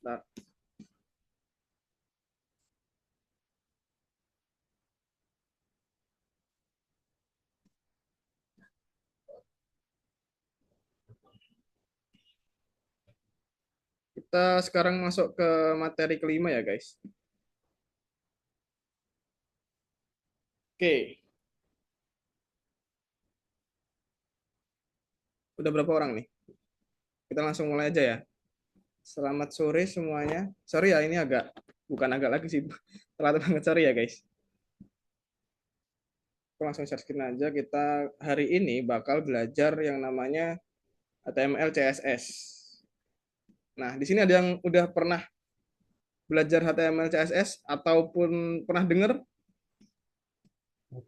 Nah, kita sekarang masuk ke materi kelima ya, guys. Oke, udah berapa orang nih? Kita langsung mulai aja ya. Selamat sore semuanya. Sorry ya, ini bukan agak lagi sih. Telat banget, sorry ya, guys. Aku langsung share screen aja. Kita hari ini bakal belajar yang namanya HTML CSS. Nah, di sini ada yang udah pernah belajar HTML CSS ataupun pernah dengar?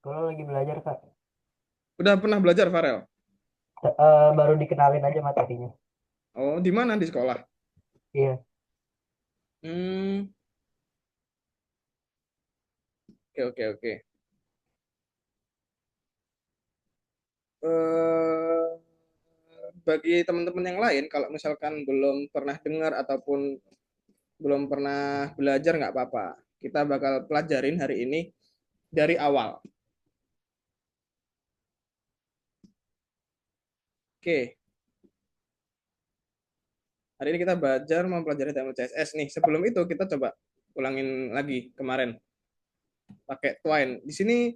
Kalau lagi belajar Kak, Udah pernah belajar, Farel? baru dikenalin aja materinya. Oh, di mana di sekolah? Iya. Hmm, oke oke oke. Eh, bagi teman-teman yang lain, kalau misalkan belum pernah dengar ataupun belum pernah belajar, nggak apa-apa. Kita bakal pelajarin hari ini dari awal. Oke, hari ini kita belajar mempelajari HTML CSS nih. Sebelum itu kita coba ulangin lagi kemarin pakai Twine. Di sini,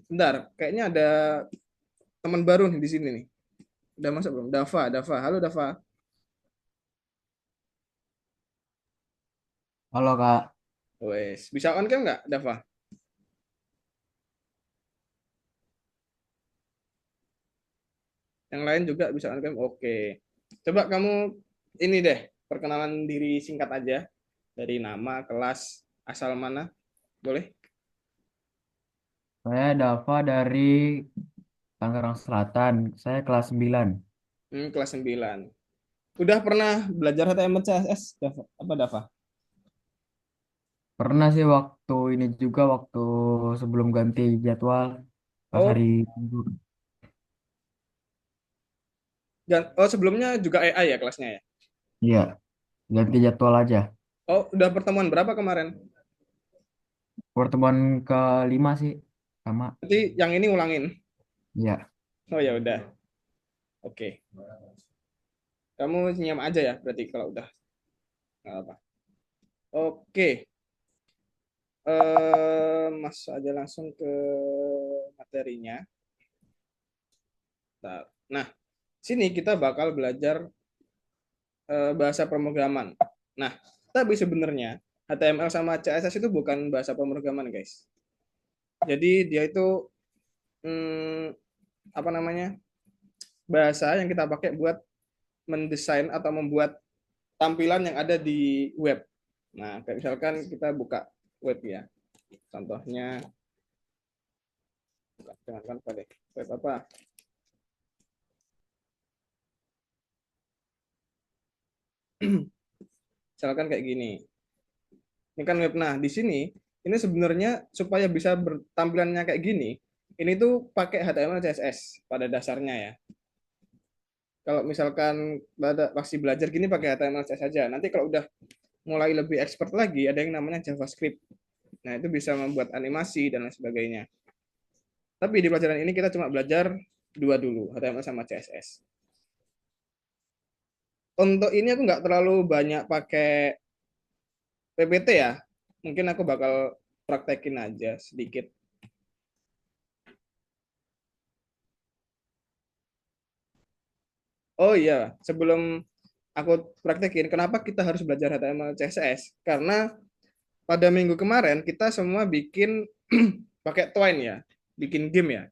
bentar, kayaknya ada teman baru nih di sini nih. Udah masuk belum? Dava, Dava. Halo Dava. Halo Kak. Wes, bisa on cam nggak, Dava? Yang lain juga bisa on cam. Oke. Coba kamu ini deh, perkenalan diri singkat aja dari nama, kelas, asal mana, boleh? Saya Dava dari Tangerang Selatan. Saya kelas 9. Kelas 9. Udah pernah belajar HTML CSS, Dava? Apa Dava? Pernah sih waktu ini juga waktu sebelum ganti jadwal pas hari Oh, Minggu. oh sebelumnya juga AI ya kelasnya ya? Iya, ganti jadwal aja. Oh, udah pertemuan berapa kemarin? Pertemuan kelima sih sama. Nanti yang ini ulangin. Iya. Oh ya udah. Oke. Kamu senyum aja ya berarti kalau udah nggak apa. Oke. Masuk aja langsung ke materinya. Nah, sini kita bakal belajar bahasa pemrograman. Nah, tapi sebenarnya HTML sama CSS itu bukan bahasa pemrograman, guys. Jadi dia itu hmm, apa namanya? Bahasa yang kita pakai buat mendesain atau membuat tampilan yang ada di web. Nah, kayak misalkan kita buka web ya. Contohnya, jangan kan pada web apa? Misalkan kayak gini. Ini kan web. Nah, di sini ini sebenarnya supaya bisa bertampilannya kayak gini, ini tuh pakai HTML CSS pada dasarnya ya. Kalau misalkan pada masih belajar gini pakai HTML CSS saja. Nanti kalau udah mulai lebih expert lagi, ada yang namanya JavaScript. Nah, itu bisa membuat animasi dan lain sebagainya. Tapi di pelajaran ini kita cuma belajar dua dulu, HTML sama CSS. Untuk ini aku nggak terlalu banyak pakai PPT ya. Mungkin aku bakal praktekin aja sedikit. Oh iya, sebelum aku praktekin, kenapa kita harus belajar HTML CSS? Karena pada minggu kemarin kita semua bikin pakai Twine ya, bikin game ya.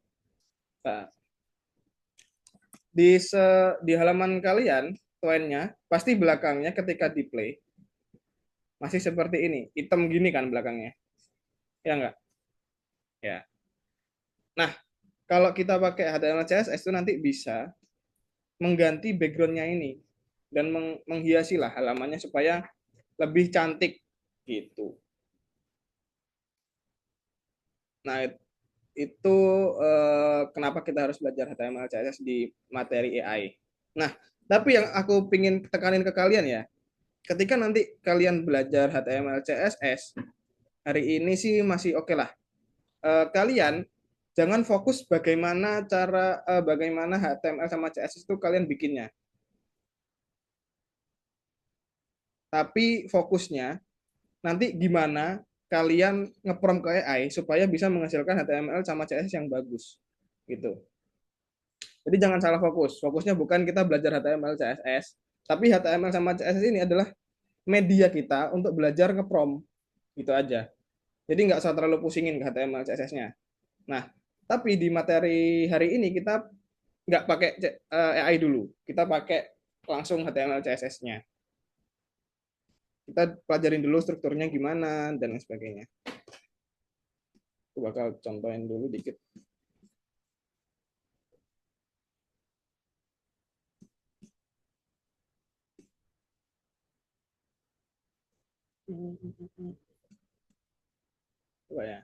Nah, di halaman kalian, Twine-nya, pasti belakangnya ketika di play, masih seperti ini, hitam gini kan belakangnya. Ya enggak? Ya. Nah, kalau kita pakai HTML CSS itu nanti bisa mengganti background-nya ini dan menghiasi lah halamannya supaya lebih cantik gitu. Nah, itu kenapa kita harus belajar HTML CSS di materi AI. Nah, tapi yang aku pingin tekanin ke kalian ya, ketika nanti kalian belajar HTML CSS, hari ini sih masih oke lah. Kalian jangan fokus bagaimana HTML sama CSS itu kalian bikinnya, tapi fokusnya nanti gimana kalian ngeprompt ke AI supaya bisa menghasilkan HTML sama CSS yang bagus gitu. Jadi jangan salah fokus. Fokusnya bukan kita belajar HTML CSS, tapi HTML sama CSS ini adalah media kita untuk belajar ngeprompt gitu aja. Jadi nggak usah terlalu pusingin ke HTML CSS-nya. Nah, tapi di materi hari ini kita nggak pakai AI dulu. Kita pakai langsung HTML CSS-nya. Kita pelajarin dulu strukturnya gimana dan lain sebagainya. Aku bakal contohin dulu dikit. Coba ya.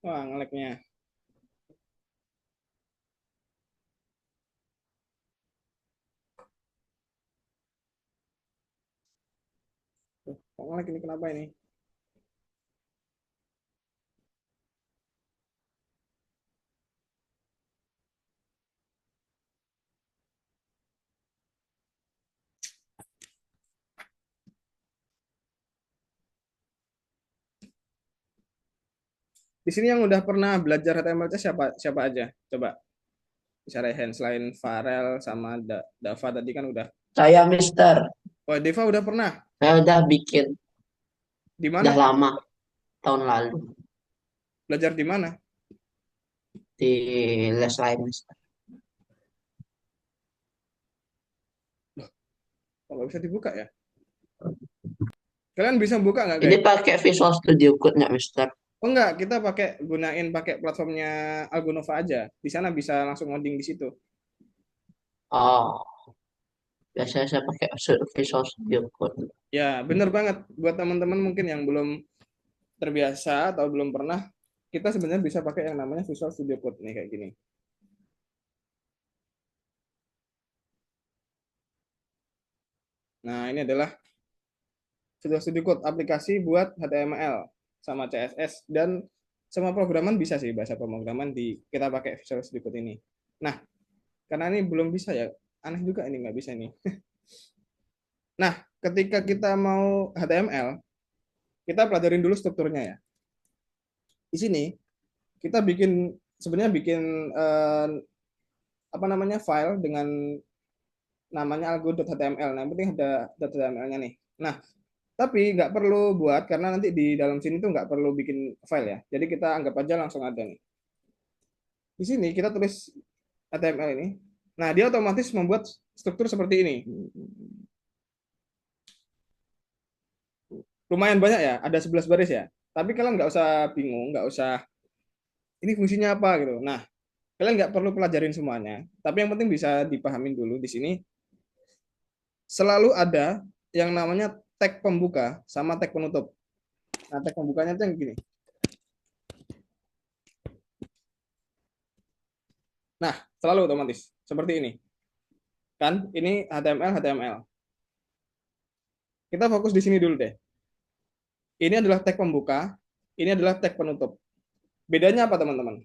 Wah, ngeleknya. Kok ngelek ini kenapa ini? Di sini yang udah pernah belajar HTML siapa siapa aja? Coba bisa hand selain Farel sama Dava tadi kan udah. Saya Mister, Oh, Deva udah pernah. saya udah bikin, Di udah mana? lama, tahun lalu, Belajar di mana? di les lain Mister. Oh, nggak bisa dibuka ya? Kalian bisa buka nggak, Ini guys? pakai Visual Studio Code nggak Mister? Oh enggak, kita pakai platformnya Algonova aja. Di sana bisa langsung ngoding di situ. Oh, biasanya saya pakai Visual Studio Code. Ya, bener banget. Buat teman-teman mungkin yang belum terbiasa atau belum pernah, kita sebenarnya bisa pakai yang namanya Visual Studio Code nih kayak gini. Nah, ini adalah Visual Studio Code, aplikasi buat HTML sama CSS dan semua programan bisa sih, bahasa pemrograman di kita pakai Visual Studio Code ini. Nah, karena ini belum bisa ya, aneh juga ini nggak bisa nih. Nah, ketika kita mau HTML, kita pelajarin dulu strukturnya ya. Di sini kita sebenarnya bikin apa namanya file dengan namanya algo.html. Nah, yang penting ada .html-nya nih. Nah, tapi nggak perlu buat karena nanti di dalam sini tuh nggak perlu bikin file ya. Jadi kita anggap aja langsung ada nih. Di sini kita tulis HTML ini. Nah, dia otomatis membuat struktur seperti ini. Lumayan banyak ya, ada 11 baris ya. Tapi kalian nggak usah bingung, nggak usah ini fungsinya apa gitu. Nah, kalian nggak perlu pelajarin semuanya. Tapi yang penting bisa dipahamin dulu di sini. Selalu ada yang namanya tag pembuka sama tag penutup. Nah, tag pembukanya itu yang gini. Nah, selalu otomatis seperti ini. Kan, ini HTML, HTML. Kita fokus di sini dulu deh. Ini adalah tag pembuka, ini adalah tag penutup. Bedanya apa, teman-teman?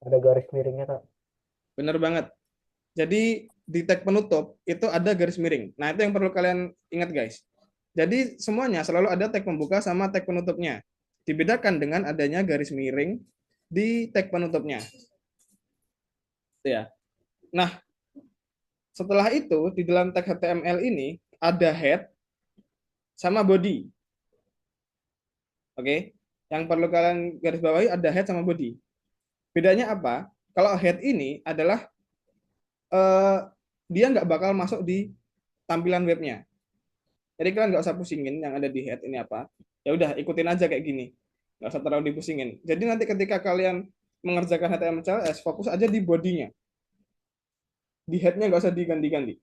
Ada garis miringnya, Kak. Benar banget. Jadi di tag penutup itu ada garis miring. Nah, itu yang perlu kalian ingat, guys. Jadi semuanya selalu ada tag pembuka sama tag penutupnya. Dibedakan dengan adanya garis miring di tag penutupnya. Ya. Nah, setelah itu di dalam tag HTML ini ada head sama body. Oke. Yang perlu kalian garis bawahi ada head sama body. Bedanya apa? Kalau head ini adalah eh, dia nggak bakal masuk di tampilan webnya. Jadi kalian nggak usah pusingin yang ada di head ini apa. Ya udah ikutin aja kayak gini. Nggak usah terlalu dipusingin. Jadi nanti ketika kalian mengerjakan HTML CSS, fokus aja di bodinya. Di headnya nggak usah diganti-ganti.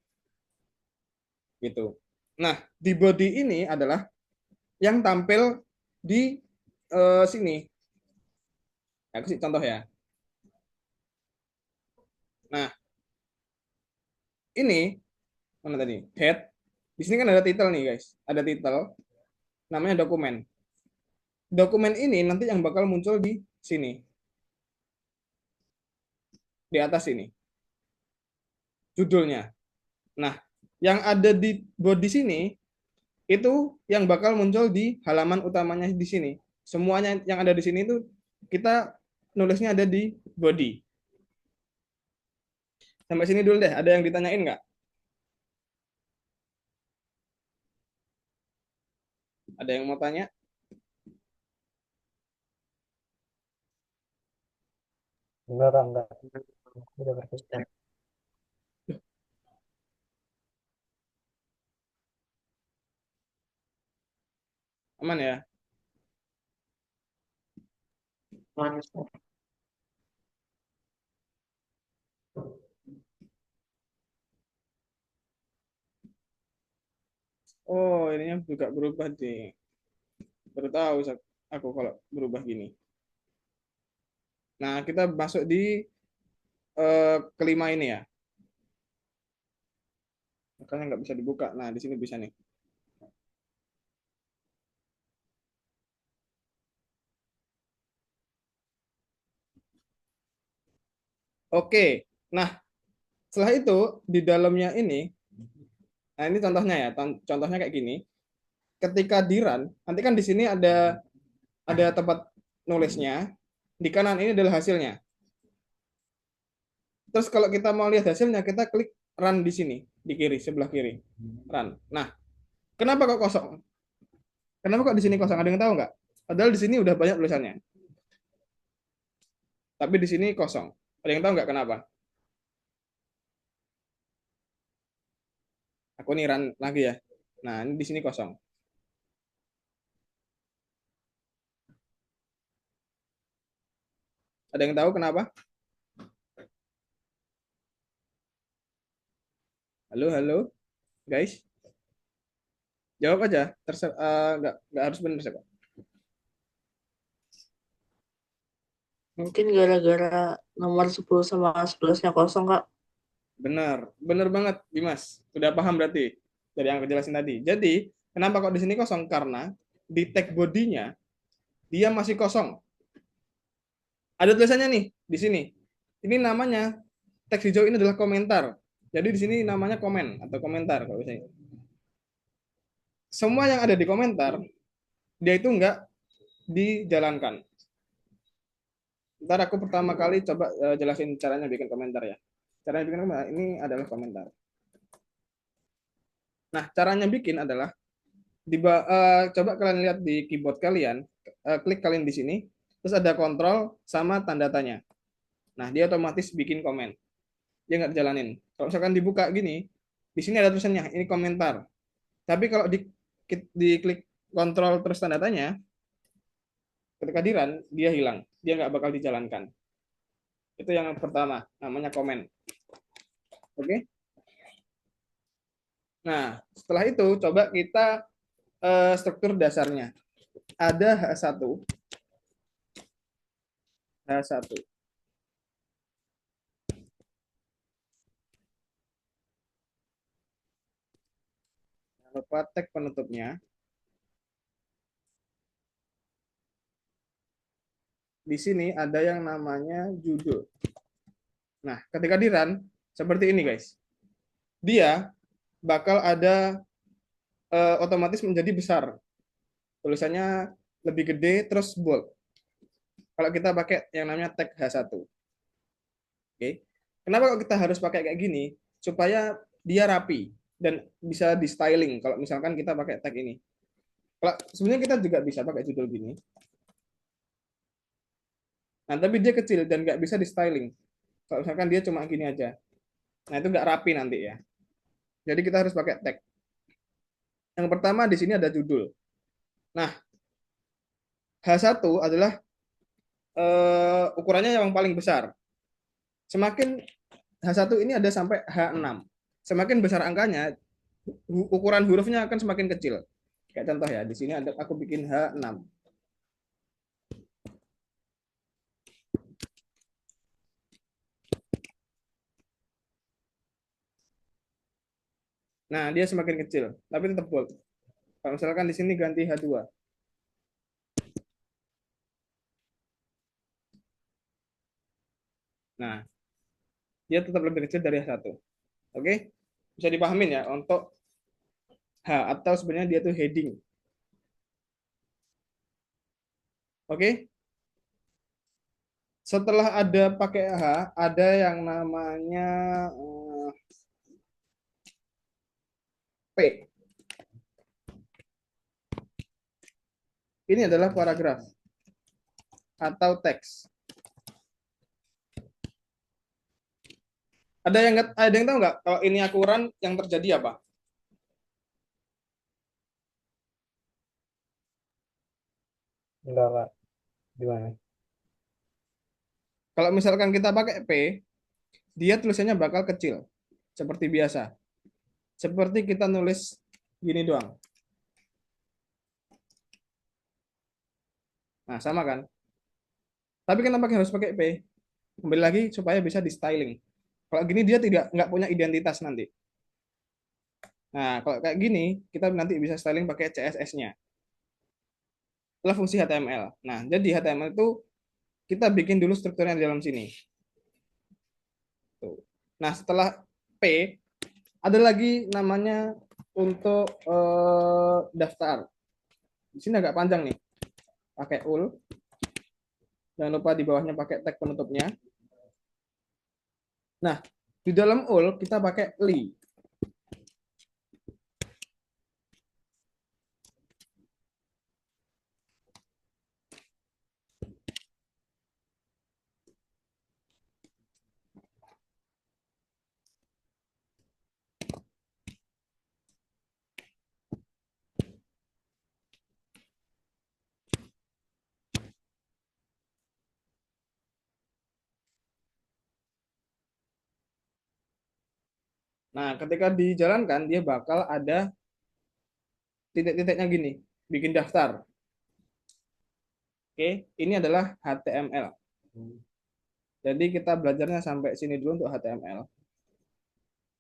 Gitu. Nah, di body ini adalah yang tampil di sini. Aku kasih contoh ya. Nah, ini mana tadi? Head. Di sini kan ada title nih, guys. Ada title, namanya dokumen. Dokumen ini nanti yang bakal muncul di sini, di atas ini, judulnya. Nah, yang ada di body sini itu yang bakal muncul di halaman utamanya di sini. Semuanya yang ada di sini itu kita nulisnya ada di body. Sampai sini dulu deh. Ada yang ditanyain nggak? Ada yang mau tanya? Enggak. Udah ngerti. Aman ya? Mister. Oh, ininya juga berubah nih. Baru tahu aku kalau berubah gini. Nah, kita masuk di kelima ini ya. Makanya nggak bisa dibuka. Nah, di sini bisa nih. Oke. Nah, setelah itu di dalamnya ini, nah ini contohnya ya. Contohnya kayak gini. Ketika di run, nanti kan di sini ada tempat nulisnya. Di kanan ini adalah hasilnya. Terus kalau kita mau lihat hasilnya, kita klik run di sini, di kiri, sebelah kiri. Run. Nah, kenapa kok kosong? Kenapa kok di sini kosong? Ada yang tahu nggak? Padahal di sini udah banyak tulisannya. Tapi di sini kosong. Ada yang tahu nggak kenapa? Aku nih run lagi ya. Nah, ini di sini kosong. Ada yang tahu kenapa? Halo, halo, guys. Jawab aja. Terserah, nggak harus benar sih, Pak. Mungkin gara-gara nomor 10 sama 11-nya kosong, Kak. Benar, benar banget, Dimas. Sudah paham berarti dari yang aku jelasin tadi. Jadi, kenapa kok di sini kosong? Karena di tag body-nya dia masih kosong. Ada tulisannya nih di sini. Ini namanya teks hijau ini adalah komentar. Jadi di sini namanya komen atau komentar kalau misalnya. Semua yang ada di komentar dia itu enggak dijalankan. Ntar aku pertama kali coba jelasin caranya bikin komentar ya. Caranya bikin komentar ini adalah komentar. Nah, caranya bikin adalah coba kalian lihat di keyboard kalian, klik kalian di sini, terus ada kontrol sama tanda tanya. Nah, dia otomatis bikin komen. Dia nggak jalanin. Kalau misalkan dibuka gini, di sini ada tulisannya, ini komentar. Tapi kalau diklik kontrol terus tanda tanya, ketika di run, dia hilang. Dia nggak bakal dijalankan. Itu yang pertama, namanya komen. Oke? Nah, setelah itu coba kita struktur dasarnya. Ada H1. H1. Lupa tag penutupnya. Di sini ada yang namanya judul. Nah, ketika di run, seperti ini guys. Dia bakal ada otomatis menjadi besar. Tulisannya lebih gede, terus bold. Kalau kita pakai yang namanya tag H1. Oke. Kenapa kok kita harus pakai kayak gini? Supaya dia rapi dan bisa di styling kalau misalkan kita pakai tag ini. Kalau sebenarnya kita juga bisa pakai judul gini. Nah, tapi dia kecil dan nggak bisa di styling. Kalau misalkan dia cuma gini aja. Nah, itu nggak rapi nanti ya. Jadi kita harus pakai tag. Yang pertama di sini ada judul. Nah, H1 adalah ukurannya yang paling besar. Semakin H1 ini ada sampai H6. Semakin besar angkanya, ukuran hurufnya akan semakin kecil. Kayak contoh ya, di sini ada aku bikin H6. Nah, dia semakin kecil, tapi tetap bold. Kalau misalkan di sini ganti H2. Nah, dia tetap lebih kecil dari H1. Oke? Bisa dipahamin ya untuk H, atau sebenarnya dia tuh heading. Oke? Setelah ada pakai H, ada yang namanya P. Ini adalah paragraf atau teks. Ada yang tahu nggak kalau ini akuran yang terjadi apa? Enggak. Gimana? Kalau misalkan kita pakai P, dia tulisannya bakal kecil seperti biasa. Seperti kita nulis gini doang. Nah, sama kan? Tapi kenapa harus pakai P? Kembali lagi supaya bisa di styling. Kalau gini dia tidak nggak punya identitas nanti. Nah, kalau kayak gini kita nanti bisa styling pakai CSS-nya. Itulah fungsi HTML. Nah, jadi HTML itu kita bikin dulu strukturnya di dalam sini. Tuh. Nah, setelah P ada lagi namanya untuk daftar. Di sini agak panjang nih. Pakai ul. Jangan lupa di bawahnya pakai tag penutupnya. Nah, di dalam ul kita pakai li. Nah, ketika dijalankan dia bakal ada titik-titiknya gini, bikin daftar. Oke, ini adalah HTML. Jadi kita belajarnya sampai sini dulu untuk HTML.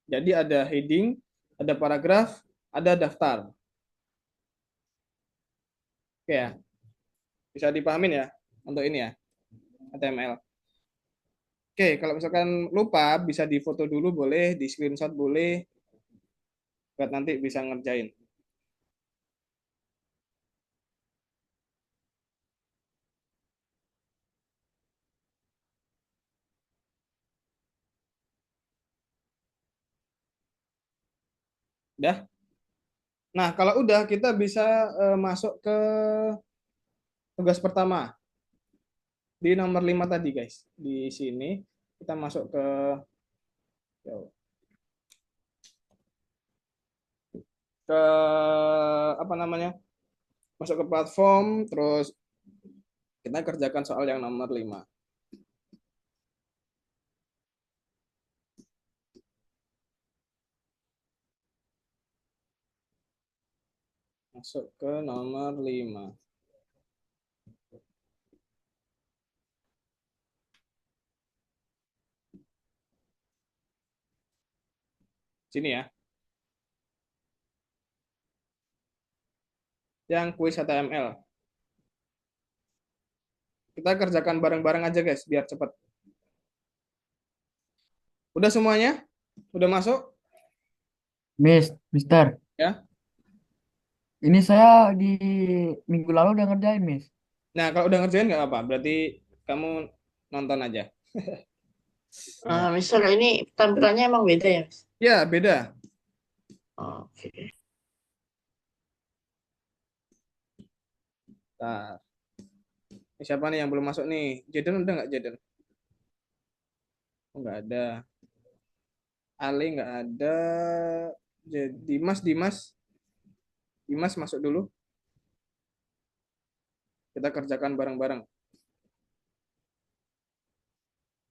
Jadi ada heading, ada paragraf, ada daftar. Oke ya, bisa dipahamin ya untuk ini ya, HTML. Oke, kalau misalkan lupa bisa difoto dulu boleh, di screenshot boleh, buat nanti bisa ngerjain. Udah? Nah, kalau udah kita bisa masuk ke tugas pertama di nomor 5 tadi, guys. Di sini kita masuk ke apa namanya? Masuk ke platform, terus kita kerjakan soal yang nomor 5. Masuk ke nomor 5. Sini ya. Yang kuis HTML. Kita kerjakan bareng-bareng aja, guys, biar cepat. Udah semuanya? Udah masuk? Mister, Ya. ini saya di minggu lalu udah ngerjain, Miss. Nah, kalau udah ngerjain nggak apa, berarti kamu nonton aja. Mister, ini tampilannya emang beda ya, Mas? Ya, beda. Oke. Nah, siapa nih yang belum masuk nih? Jaden udah nggak Jaden? Oh, nggak ada. Ali nggak ada. Dimas, Dimas, Dimas masuk dulu. Kita kerjakan bareng-bareng.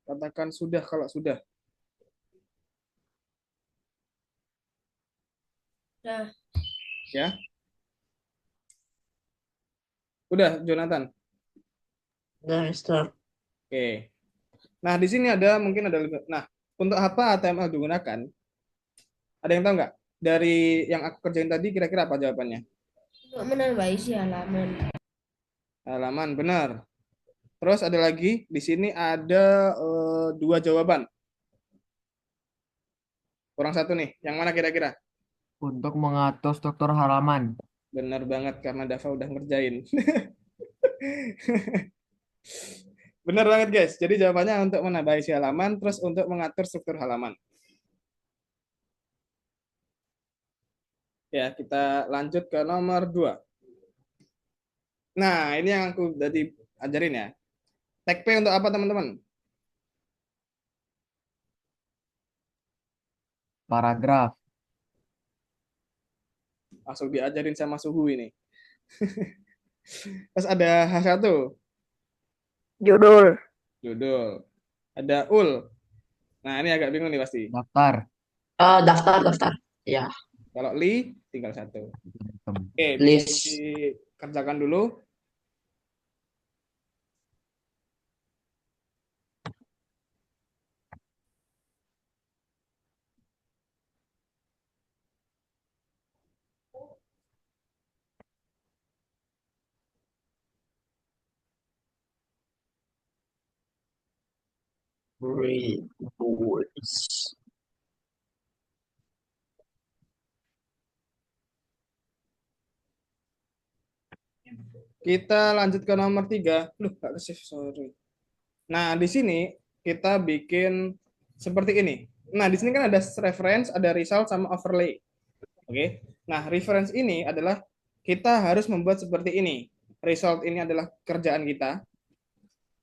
Katakan sudah kalau sudah. Nah, Ya, udah Jonathan. udah, Mister. Oke. Nah, di sini ada mungkin ada. Nah, untuk apa HTML digunakan? Ada yang tahu nggak? dari yang aku kerjain tadi kira-kira apa jawabannya? Untuk menambah isi halaman. Halaman, benar. Terus ada lagi, di sini ada dua jawaban. Kurang satu nih, yang mana kira-kira? Untuk mengatur struktur halaman. Benar banget, karena Dava udah ngerjain. Benar banget guys, jadi jawabannya untuk menambah isi halaman, terus untuk mengatur struktur halaman. Ya, kita lanjut ke nomor 2. Nah, ini yang aku tadi ajarin ya. Tag P untuk apa teman-teman? Paragraf. Langsung diajarin sama suhu ini. Terus ada H1, Judul. judul. Ada ul. Nah, ini agak bingung nih pasti. Daftar. Daftar. Ya, Kalau li, tinggal satu. Oke, bisa list. dikerjakan dulu. Reports. Kita lanjut ke nomor 3. Loh, nggak ke-save, sorry. Nah, di sini kita bikin seperti ini. Nah, di sini kan ada reference, ada result, sama overlay. Oke. Nah, reference ini adalah kita harus membuat seperti ini. Result ini adalah kerjaan kita,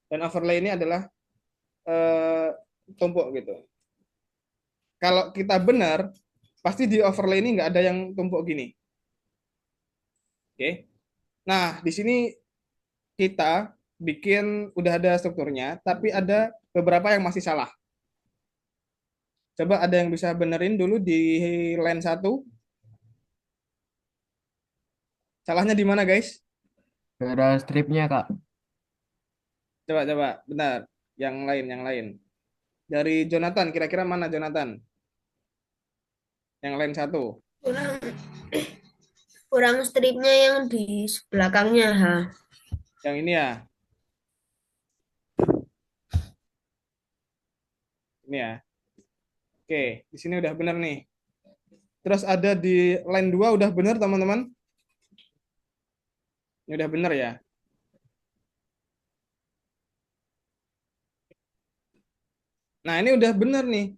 dan overlay ini adalah tumpuk gitu. Kalau kita benar, pasti di overlay ini nggak ada yang tumpuk gini. Oke. Nah, di sini kita bikin udah ada strukturnya, tapi ada beberapa yang masih salah. Coba ada yang bisa benerin dulu di line 1. Salahnya di mana, guys? Ada stripnya, Kak. Coba, benar. Yang lain. Dari Jonathan, kira-kira mana Jonathan? Yang line 1. Kurang kurang stripnya yang di belakangnya, ha. Yang ini ya. Ini ya. Oke, di sini udah benar nih. Terus ada di line 2 udah benar, teman-teman? Ini udah benar ya. Nah, ini udah benar nih.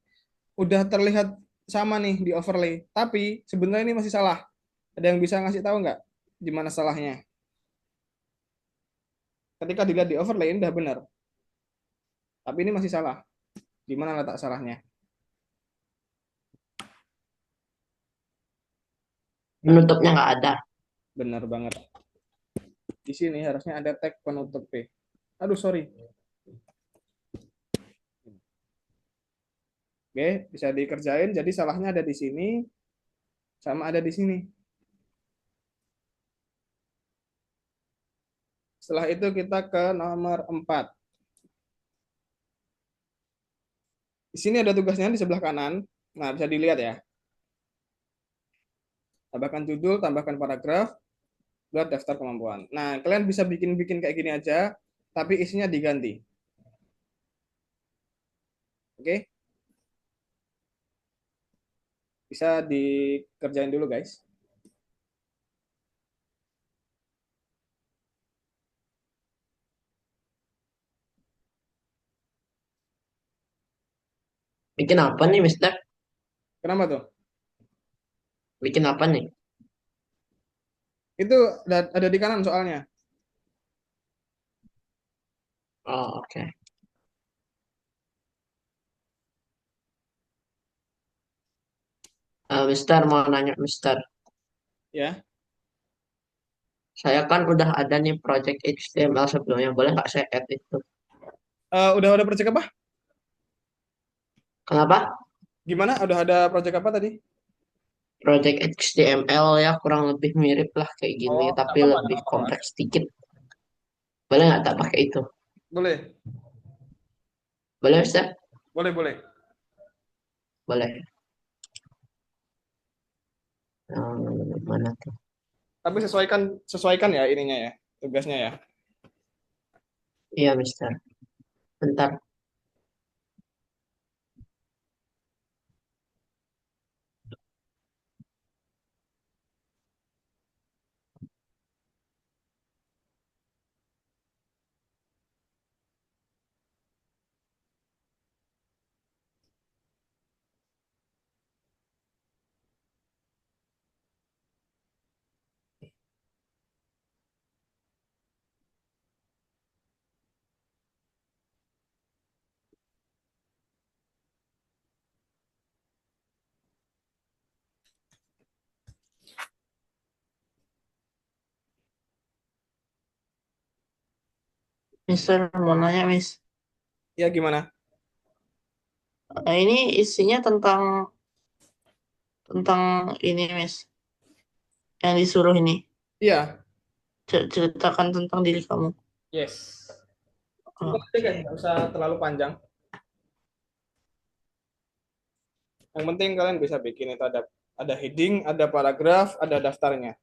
Udah terlihat sama nih di overlay. Tapi sebenarnya ini masih salah. Ada yang bisa ngasih tahu nggak di mana salahnya? Ketika dilihat di overlay ini udah benar. Tapi ini masih salah. Di mana letak salahnya? Penutupnya nggak ada. Benar banget. Di sini harusnya ada tag penutup P. Aduh, sorry. Oke, bisa dikerjain. Jadi salahnya ada di sini, sama ada di sini. Setelah itu kita ke nomor 4. Di sini ada tugasnya di sebelah kanan. Nah, bisa dilihat ya. Tambahkan judul, tambahkan paragraf, buat daftar kemampuan. Nah, kalian bisa bikin-bikin kayak gini aja, tapi isinya diganti. Oke? Bisa dikerjain dulu, guys. Bikin apa nih, Mister? Kenapa tuh? Bikin apa nih? Itu ada di kanan soalnya. Oh, oke. Mister, mau nanya, Mister. Ya. Saya kan udah ada nih project HTML sebelumnya. Boleh nggak saya add itu? Udah project apa? Kenapa? Gimana? Udah ada project apa tadi? Project HTML ya kurang lebih mirip lah kayak gini, Oh, nggak tapi apa-apa, nggak lebih apa-apa. kompleks sedikit. Boleh nggak tak pakai itu? Boleh, Boleh, Mister? boleh. Boleh. Mana tuh? Tapi sesuaikan sesuaikan ya ininya ya, tugasnya ya. Iya, Mister. Bentar. Mister mau nanya, Miss. Ya gimana? Ini isinya tentang tentang ini, Miss. Yang disuruh ini. Iya, Ceritakan tentang diri kamu. yes. Singkat aja guys, Oke. nggak usah terlalu panjang. Yang penting kalian bisa bikin itu ada heading, ada paragraf, ada daftarnya.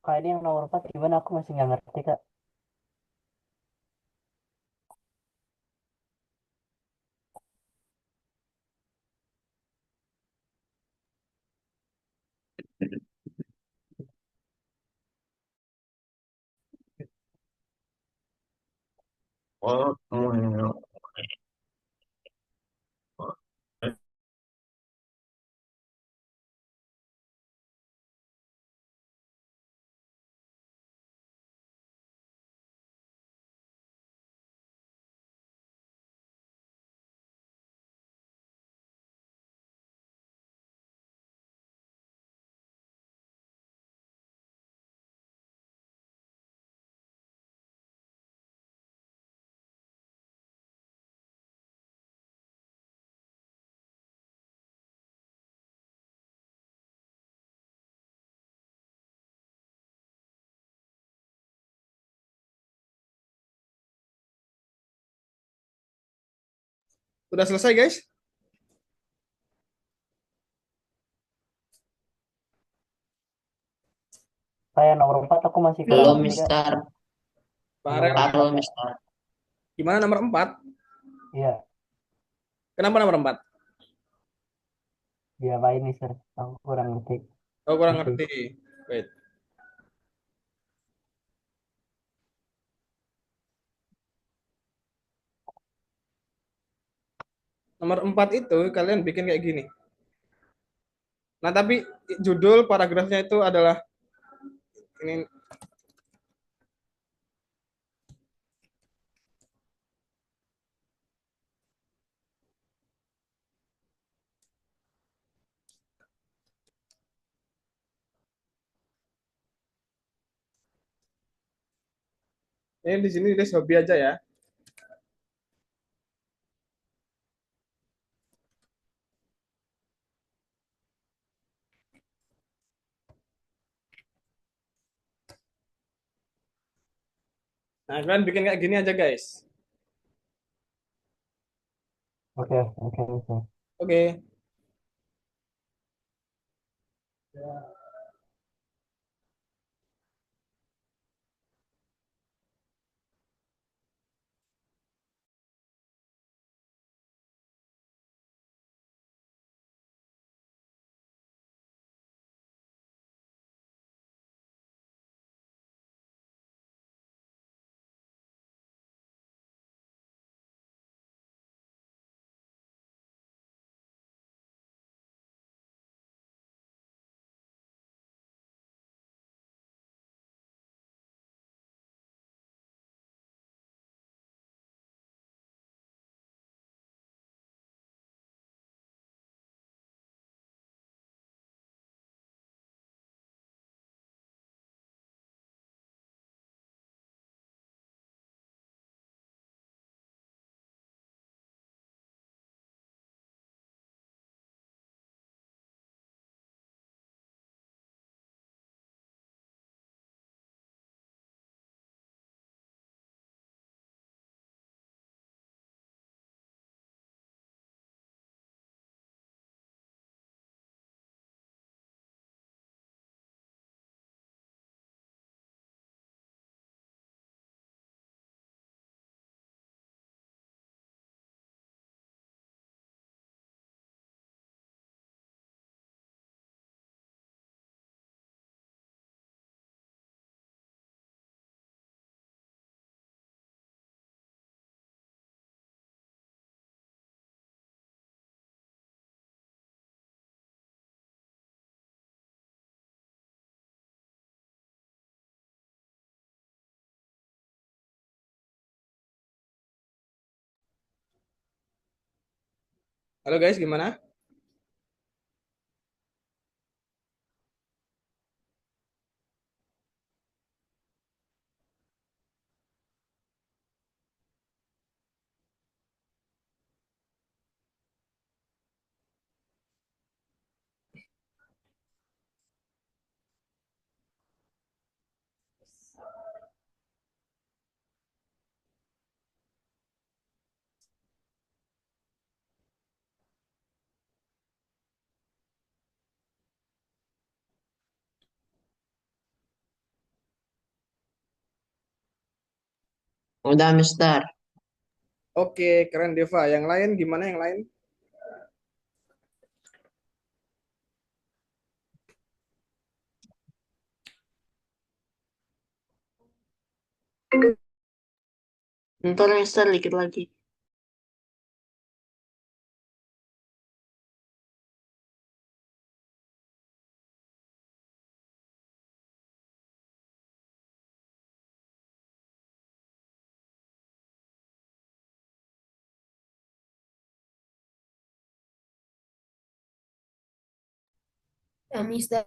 Kak, ini yang nomor 4 gimana? Aku masih nggak ngerti, Kak. Oh, Udah selesai guys? Kayak nomor 4 aku masih kurang belum, ngerti, Kak. Mister. Bang Yang Arel, nomor 4, Belum, Kak. Mister. gimana nomor 4? Iya, Kenapa nomor 4? diapain nih, Sir? Aku kurang ngerti. Oh, kurang Masih. ngerti. Wait. Nomor 4 itu kalian bikin kayak gini. Nah, tapi judul paragrafnya itu adalah ini. Ini di sini list hobi aja ya. Nah, kalian bikin kayak gini aja guys. Oke, oke, oke. Oke. Halo guys, gimana? Udah, Mister. Oke, keren Deva. Yang lain gimana yang lain? Bentar, Mister, dikit lagi. Ya, Mister.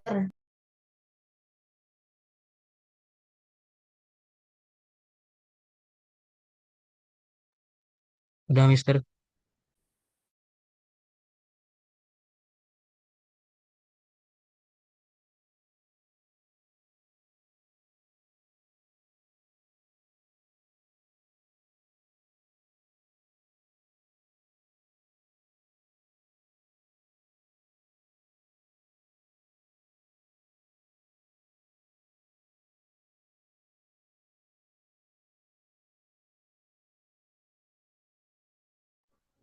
Udah, Mister.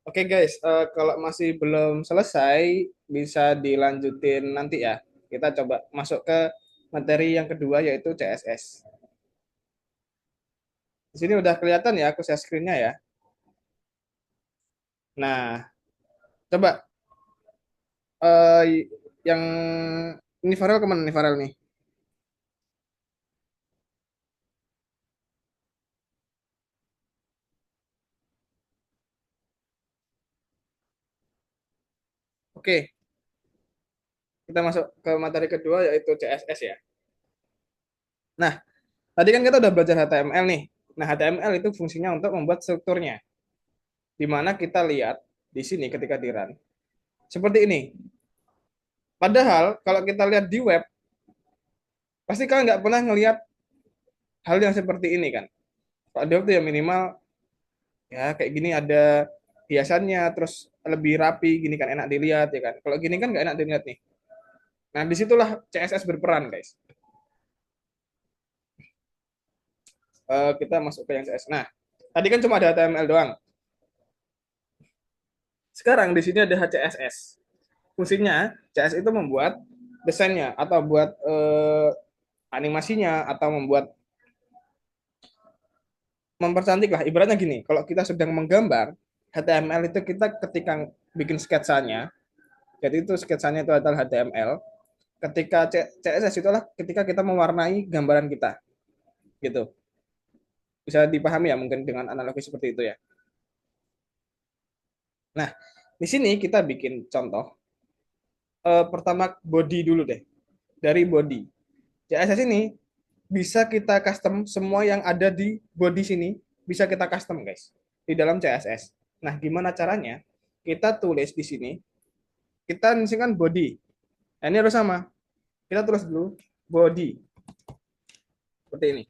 Oke guys, kalau masih belum selesai, bisa dilanjutin nanti ya. Kita coba masuk ke materi yang kedua yaitu CSS. Di sini udah kelihatan ya aku share screen-nya ya. Nah, coba yang ini Farel kemana nih Farel nih? Oke, kita masuk ke materi kedua yaitu CSS ya. Nah, tadi kan kita udah belajar HTML nih. Nah, HTML itu fungsinya untuk membuat strukturnya. Di mana kita lihat di sini ketika di run. Seperti ini. Padahal kalau kita lihat di web, pasti kalian nggak pernah ngelihat hal yang seperti ini kan. Kalau di web itu ya minimal ya kayak gini ada hiasannya, terus lebih rapi, gini kan enak dilihat ya kan. Kalau gini kan nggak enak dilihat nih. Nah, disitulah CSS berperan guys. Kita masuk ke yang CSS. Nah, tadi kan cuma ada HTML doang. Sekarang di sini ada HCSS. Fungsinya CSS itu membuat desainnya atau buat animasinya atau mempercantik lah. Ibaratnya gini, kalau kita sedang menggambar HTML itu kita ketika bikin sketsanya, jadi itu sketsanya itu adalah HTML. Ketika CSS itu adalah ketika kita mewarnai gambaran kita, gitu. Bisa dipahami ya mungkin dengan analogi seperti itu ya. Nah, di sini kita bikin contoh. Pertama body dulu deh. Dari body. CSS ini bisa kita custom semua yang ada di body sini bisa kita custom guys di dalam CSS. Nah, gimana caranya? Kita tulis di sini, kita kan body. Nah, ini harus sama. Kita tulis dulu body. Seperti ini.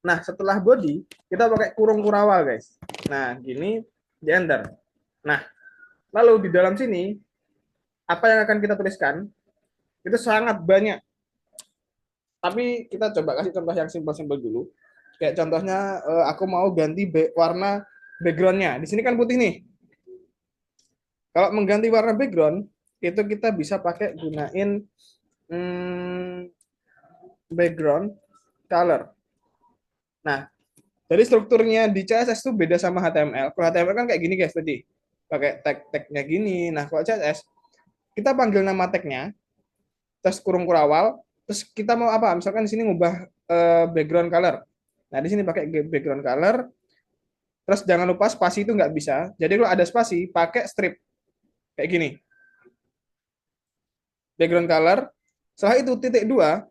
Nah, setelah body, kita pakai kurung kurawal guys. Nah, gini di enter. Nah, lalu di dalam sini apa yang akan kita tuliskan? Itu sangat banyak. Tapi kita coba kasih contoh yang simpel-simpel dulu. Kayak contohnya aku mau ganti warna backgroundnya. Di sini kan putih nih. Kalau mengganti warna background itu kita bisa pakai gunain background color. Nah, dari strukturnya di CSS itu beda sama HTML. Kalau HTML kan kayak gini guys tadi. Pakai tag-tagnya gini. Nah, kalau CSS kita panggil nama tagnya, terus kurung kurawal, terus kita mau apa? Misalkan di sini ngubah background color. Nah, di sini pakai background color. Terus jangan lupa spasi itu nggak bisa. Jadi kalau ada spasi, pakai strip. Kayak gini. Background color. Setelah itu titik dua.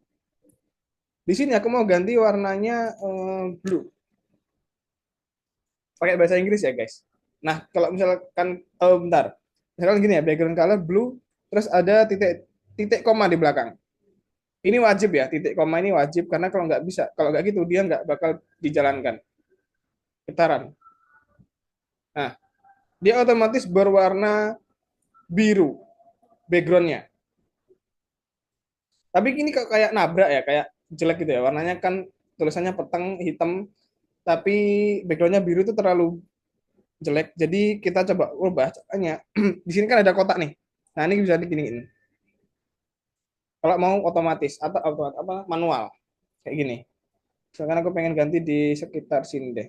Di sini aku mau ganti warnanya blue. Pakai bahasa Inggris ya guys. Nah, kalau misalkan, oh bentar. Misalkan gini ya, background color blue, terus ada titik titik koma di belakang. Ini wajib ya, titik koma ini wajib karena kalau nggak bisa, kalau nggak gitu dia nggak bakal dijalankan. Getaran. Nah, dia otomatis berwarna biru backgroundnya. Tapi ini kok kayak nabrak ya, kayak jelek gitu ya. Warnanya kan tulisannya peteng hitam, tapi backgroundnya biru itu terlalu jelek. Jadi kita coba ubah caranya. Di sini kan ada kotak nih. Nah ini bisa diginiin. Kalau mau otomatis atau apa manual kayak gini. Misalkan aku pengen ganti di sekitar sini deh.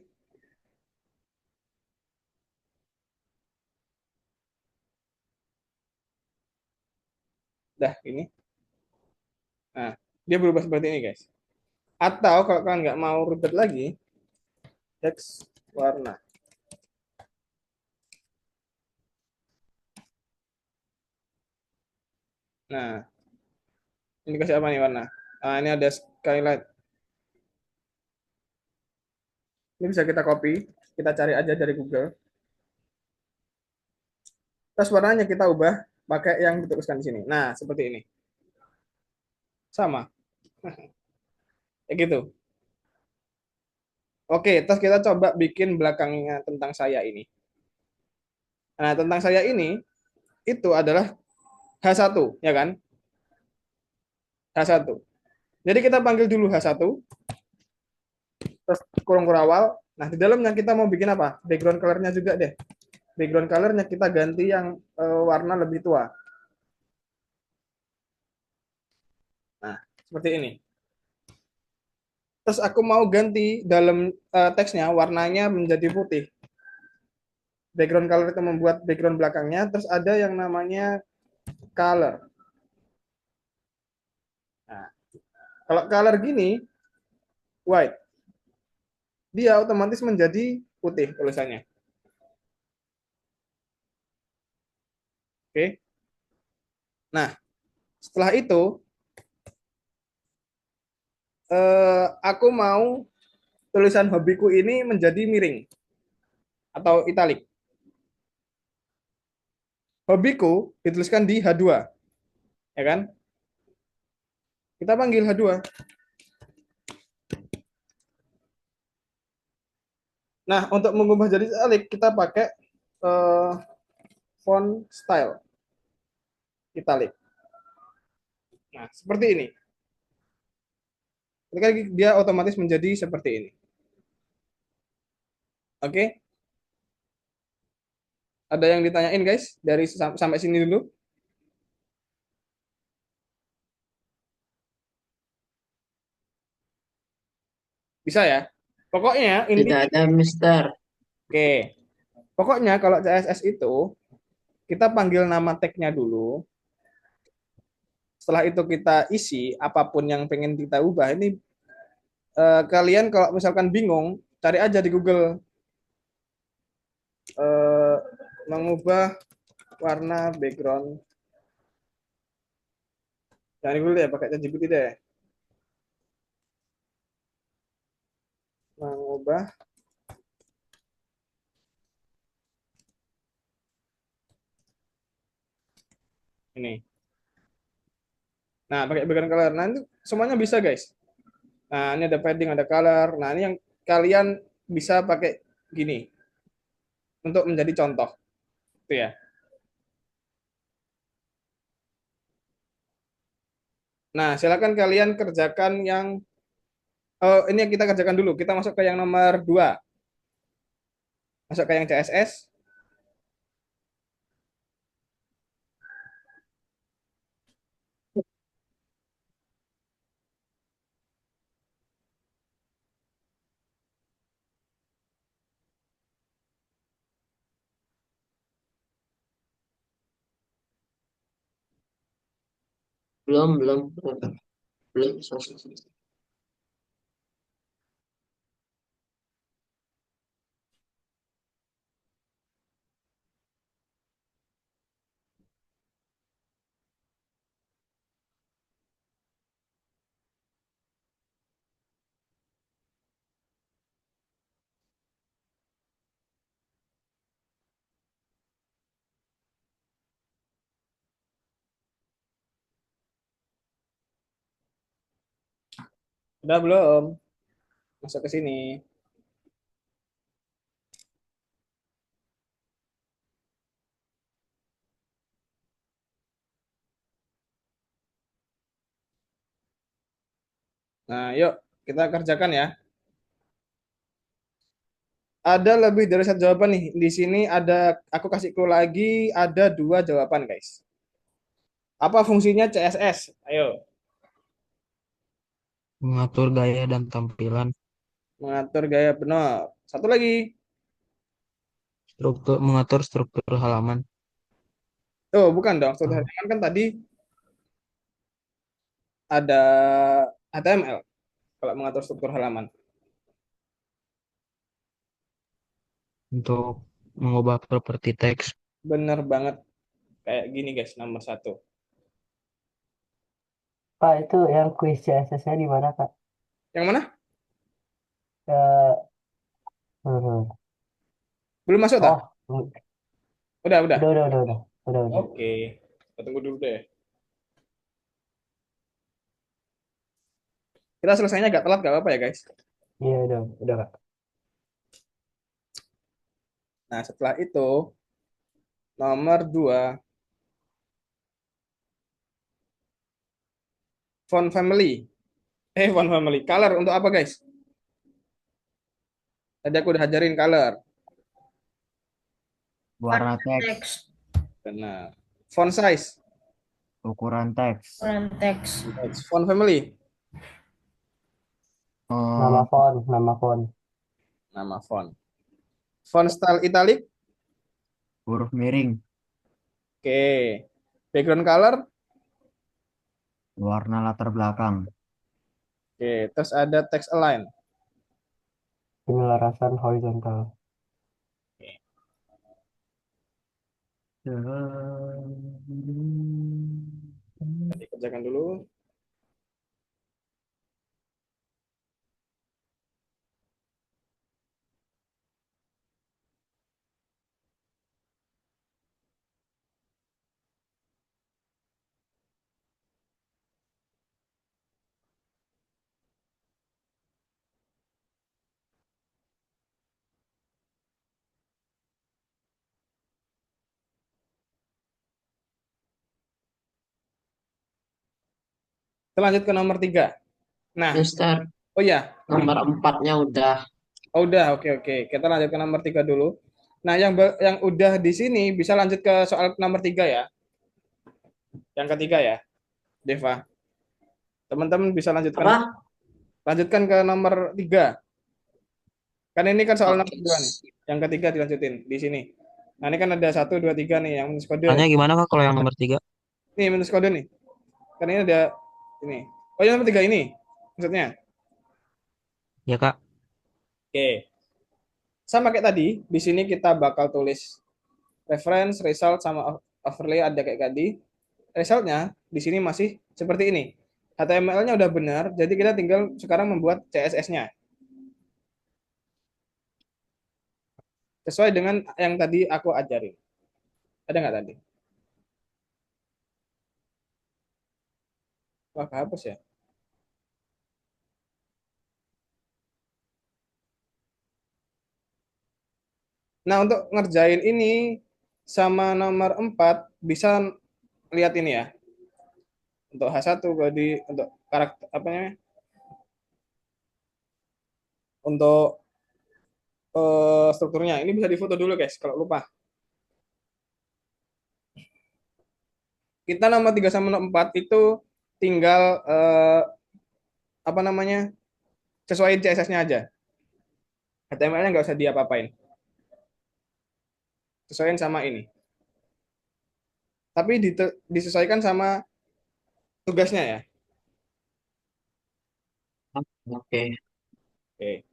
Dah ini. Nah dia berubah seperti ini guys. Atau kalau kalian nggak mau ribet lagi, teks warna. Nah ini kasih apa nih warna? Nah ini ada skylight. Ini bisa kita copy, kita cari aja dari Google. Terus warnanya kita ubah pakai yang dituliskan di sini. Nah, seperti ini. Sama. Kayak gitu. Oke, terus kita coba bikin belakangnya tentang saya ini. Nah, tentang saya ini itu adalah H1, ya kan? H1. Jadi kita panggil dulu H1, terus kurung kurawal. Nah, di dalamnya kita mau bikin apa? Background color-nya juga deh. Background color-nya kita ganti yang warna lebih tua. Nah, seperti ini. Terus aku mau ganti dalam teksnya warnanya menjadi putih. Background color itu membuat background belakangnya, terus ada yang namanya color. Nah, kalau color gini, white, dia otomatis menjadi putih tulisannya. Oke. Nah, setelah itu aku mau tulisan hobiku ini menjadi miring atau italik. Hobiku dituliskan di H2, ya kan? Kita panggil H2. Nah, untuk mengubah jadi italik kita pakai eh, font style italik. Nah, seperti ini. Ketika dia otomatis menjadi seperti ini. Oke? Ada yang ditanyain guys dari sampai sini dulu? Bisa ya? Pokoknya Tidak intinya, ada, Mister. oke. Pokoknya kalau CSS itu kita panggil nama tag-nya dulu. Setelah itu kita isi apapun yang pengen kita ubah. Ini kalian kalau misalkan bingung, cari aja di Google eh, mengubah warna background. Jangan di Google ya, pakai ChatGPT deh. Mengubah ini. Nah, pakai background color. Nah, itu semuanya bisa, guys. Nah, ini ada padding, ada color. Nah, ini yang kalian bisa pakai gini untuk menjadi contoh. Itu ya. Nah, silakan kalian kerjakan yang ini yang kita kerjakan dulu. Kita masuk ke yang nomor 2. Masuk ke yang CSS. Belum. Udah belum? Masuk ke sini. Nah, yuk kita kerjakan ya. Ada lebih dari satu jawaban nih. Di sini ada, aku kasih clue lagi, ada dua jawaban, guys. Apa fungsinya CSS? Ayo, Mengatur gaya dan tampilan. mengatur gaya benar. Satu lagi. Mengatur struktur halaman. Oh, bukan dong. Struktur Oh, halaman kan tadi ada HTML kalau mengatur struktur halaman. untuk mengubah properti teks. Bener banget. Kayak gini, guys, nomor satu. Pak, itu yang kuis CSS-nya di mana, Kak? Yang mana? Eh, hmm. Belum masuk, tak? Oh, Udah. udah. Oke. Kita tunggu dulu deh. Kita selesainya agak telat, gak apa-apa ya, guys. Iya, udah, Kak. Nah, setelah itu, nomor dua, font family. Font family. Color untuk apa, guys? Tadi aku udah ajarin color. Warna teks, Teks. Benar. Font size. ukuran teks, Ukuran teks. Font family. eh, Nama font. Nama font. Font style italic. huruf miring, Oke. Background color. warna latar belakang, Oke. Terus ada text align. Penyelarasan horizontal. Tadi kerjakan dulu. Kita lanjut ke nomor tiga. Nah, Mister, oh ya. nomor empatnya udah. Oh, udah. Oke. Kita lanjut ke nomor tiga dulu. Nah, yang udah di sini bisa lanjut ke soal nomor tiga ya. Yang ketiga ya, Deva. Teman-teman bisa lanjutkan Apa? lanjutkan ke nomor tiga. Kan ini kan soal nomor Oke. dua nih. Yang ketiga dilanjutin di sini. Nah, ini kan ada satu, dua, tiga nih yang minus kode. Soalnya gimana Kak kalau yang nomor 3? Nih minus kode nih. Kan ini ada ini. Oh, yang nomor tiga ini maksudnya. Ya Kak. Oke. Sama kayak tadi, di sini kita bakal tulis reference, result, sama overlay ada kayak tadi. Resultnya di sini masih seperti ini. HTML-nya udah benar, jadi kita tinggal sekarang membuat CSS-nya. Sesuai dengan yang tadi aku ajarin. Ada nggak tadi? Wah, kehapus ya. Nah, untuk ngerjain ini sama nomor 4 bisa lihat ini ya. Untuk H1 body, untuk karakter apa namanya? Untuk strukturnya. Ini bisa difoto dulu, guys, kalau lupa. Kita nomor 3 sama nomor 4 itu tinggal apa namanya? Sesuaiin CSS-nya aja. HTML-nya nggak usah diapa-apain. Sesuaiin sama ini. Tapi disesuaikan sama tugasnya ya. Oke. Oke.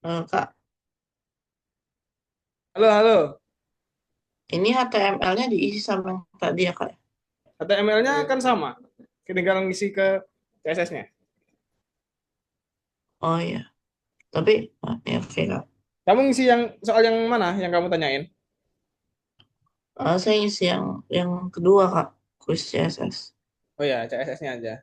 Kak, Halo, halo. ini HTML-nya diisi sama yang tadi ya, Kak? HTML-nya kan sama. Tinggal ngisi ke CSS-nya. Oh iya, tapi ya, oke, Kak. Kamu ngisi yang soal yang mana yang kamu tanyain? Saya isi yang kedua, Kak, quiz CSS. Oh ya, CSS-nya aja.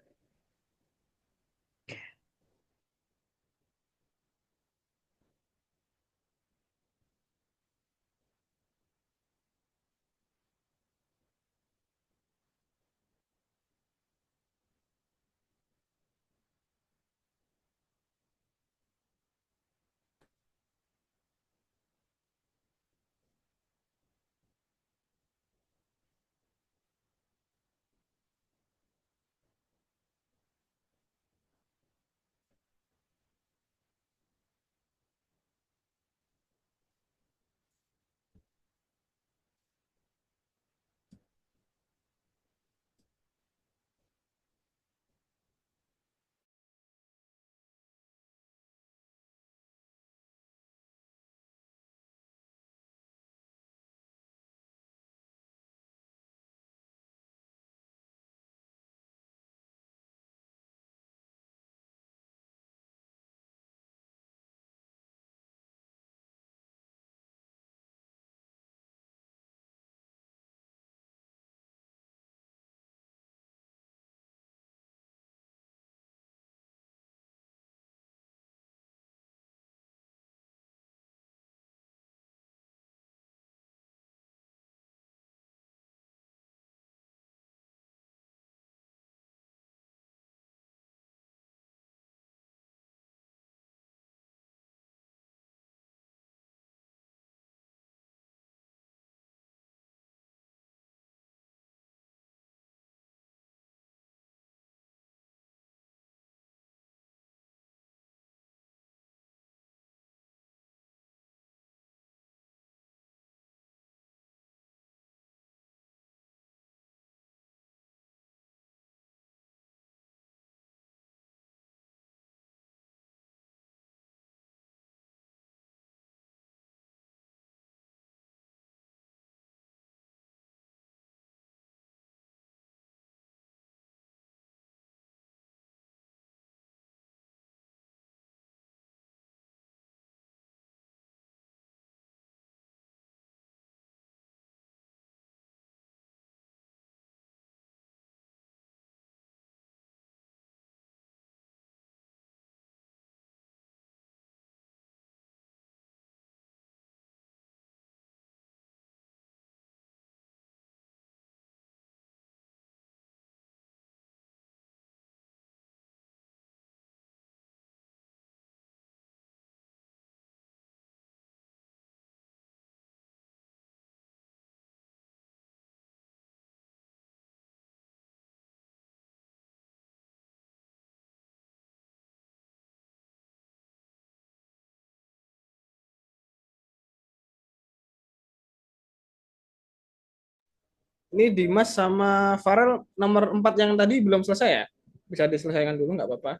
Ini Dimas sama Farel nomor 4 yang tadi belum selesai ya? Bisa diselesaikan dulu nggak apa-apa.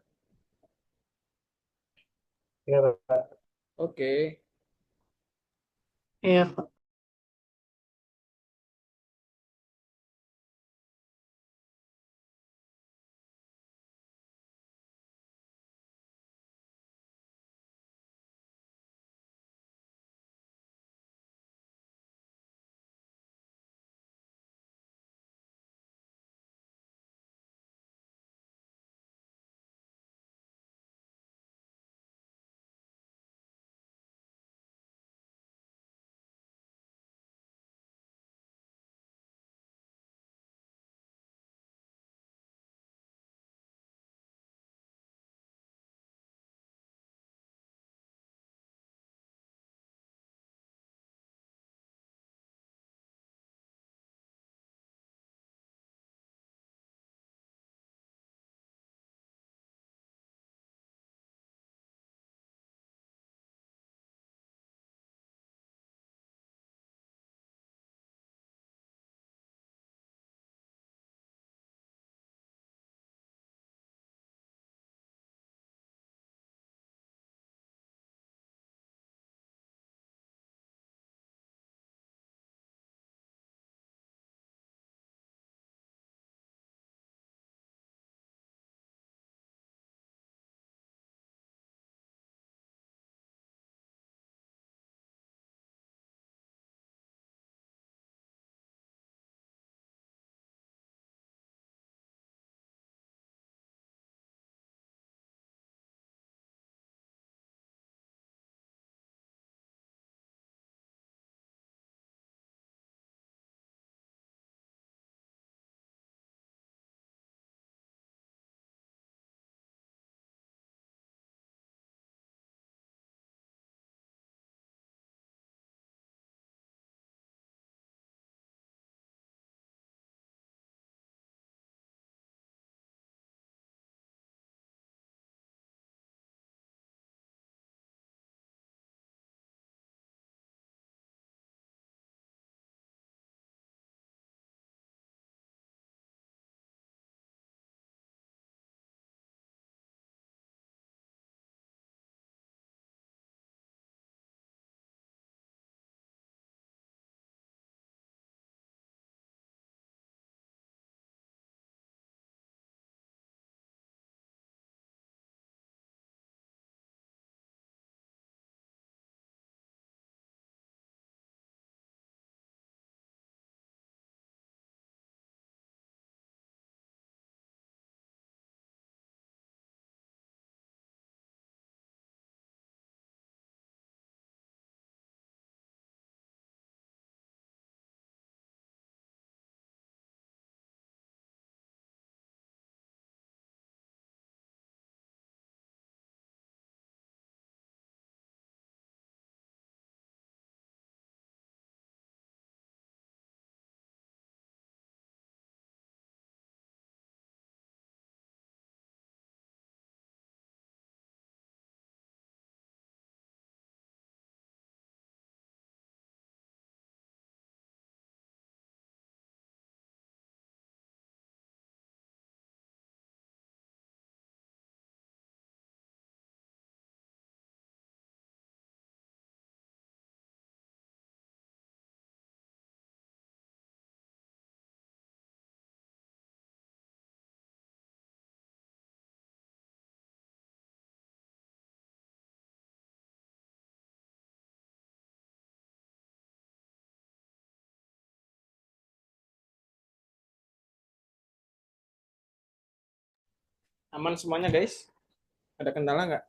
Iya, Kak. Oke. Iya, Kak. Aman semuanya guys? Ada kendala nggak?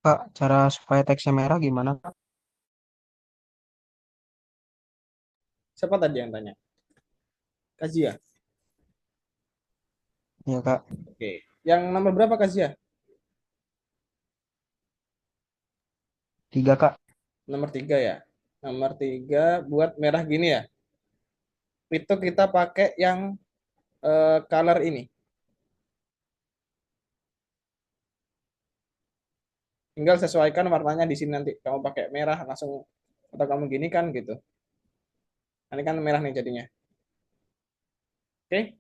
Kak, cara supaya teksnya merah gimana, Kak? Siapa tadi yang tanya? Kazia. Iya, Kak. Oke. Yang nomor berapa Kazia? 3, Kak. Nomor 3 ya. Nomor 3 buat merah gini ya. Itu kita pakai yang color ini. Tinggal sesuaikan warnanya di sini nanti. Kamu pakai merah langsung atau kamu gini kan gitu. Ini kan merah nih jadinya. Oke.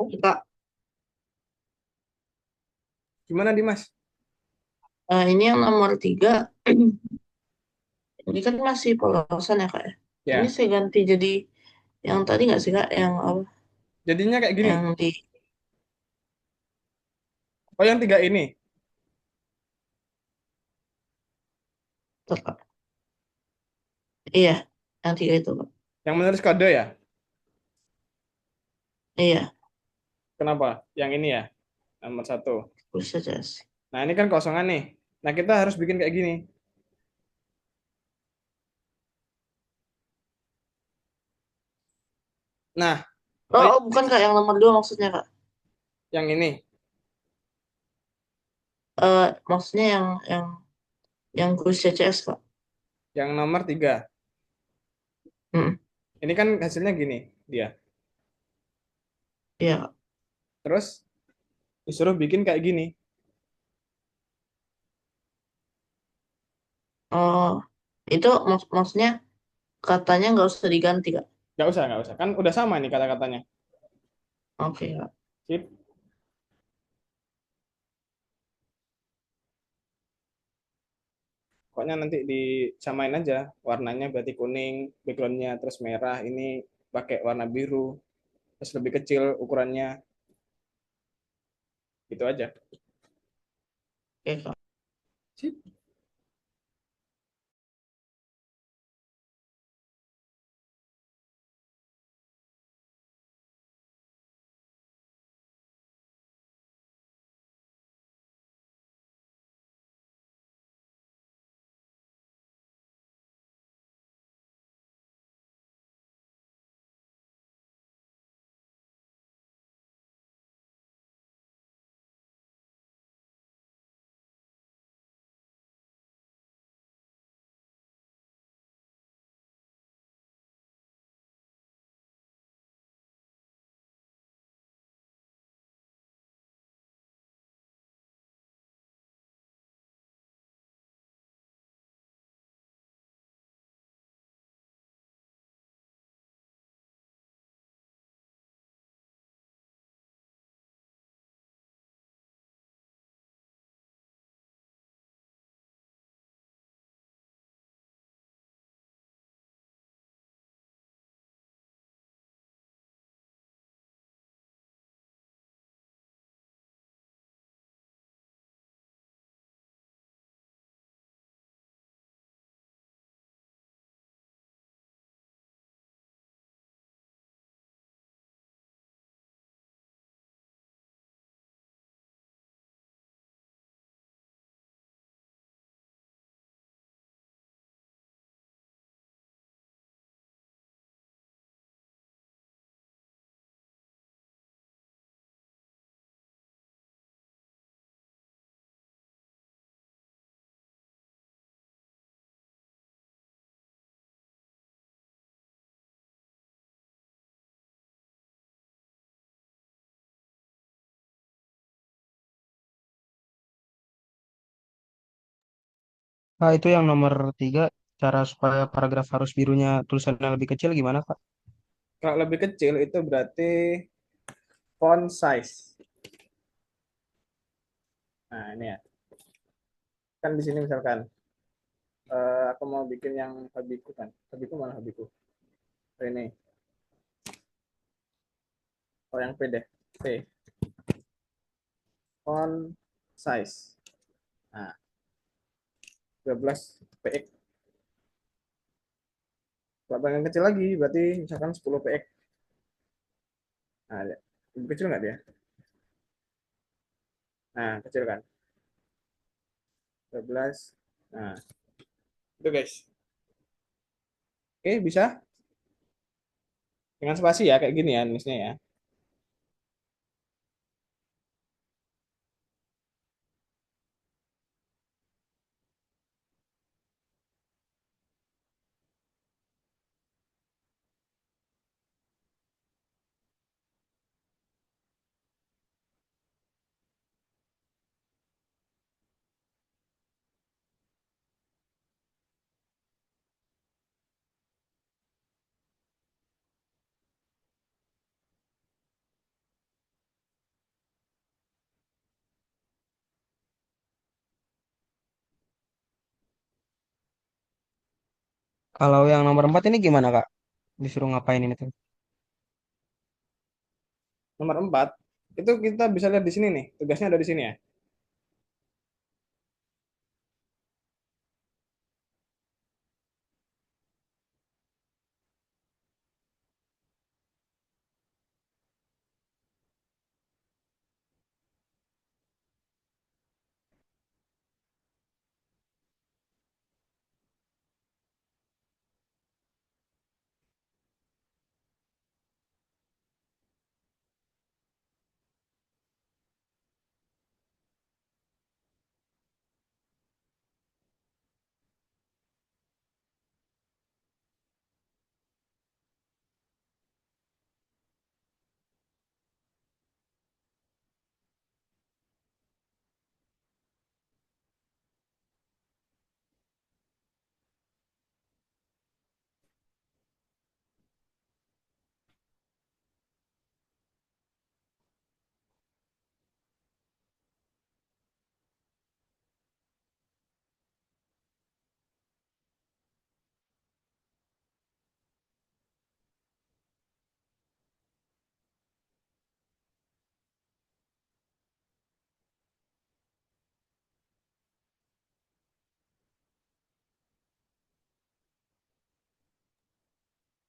Kak, Gimana Dimas? ini yang nomor 3, ini kan masih polosan ya kak ya. Ini Ya. saya ganti jadi yang tadi nggak sih kak, yang apa? Jadinya kayak gini. Yang di Oh yang 3 ini. tuh, Kak. Iya, yang 3 itu kak. Yang menulis kode ya. Iya, Kenapa? Yang ini ya. Nomor 1. bisa aja sih. Nah ini kan kosongan nih. Nah kita harus bikin kayak gini. Nah, Oh, tadi oh, bukan Kak, yang nomor 2 maksudnya Kak. yang ini, Maksudnya yang kuis CCS Kak. yang nomor 3. Hmm, Ini kan hasilnya gini, dia. iya Kak. Terus disuruh bikin kayak gini. Oh, itu maksudnya katanya nggak usah diganti Kak. Nggak usah. Kan udah sama nih kata-katanya. Oke Kak. Sip. Pokoknya nanti disamain aja. Warnanya berarti kuning, backgroundnya terus merah. Ini pakai warna biru. Terus lebih kecil ukurannya. Gitu aja. Oke Kak. Sip. Kak, itu yang nomor 3, cara supaya paragraf harus birunya tulisannya lebih kecil gimana, Kak? Kalau lebih kecil itu berarti font size. Nah, ini ya. Kan di sini misalkan aku mau bikin yang hobiku kan. Hobiku mana hobiku? Oh, ini. Oh, yang P deh. P. Font size. Nah, 12 px. Kalau yang kecil lagi berarti misalkan 10 px. Nah, lebih kecil nggak dia? Nah, kecil kan? 12. Nah, itu guys. Oke, bisa dengan spasi ya kayak gini ya nulisnya ya. Kalau yang nomor 4 ini gimana, Kak? Disuruh ngapain ini tuh? Nomor 4 itu kita bisa lihat di sini nih. Tugasnya ada di sini ya.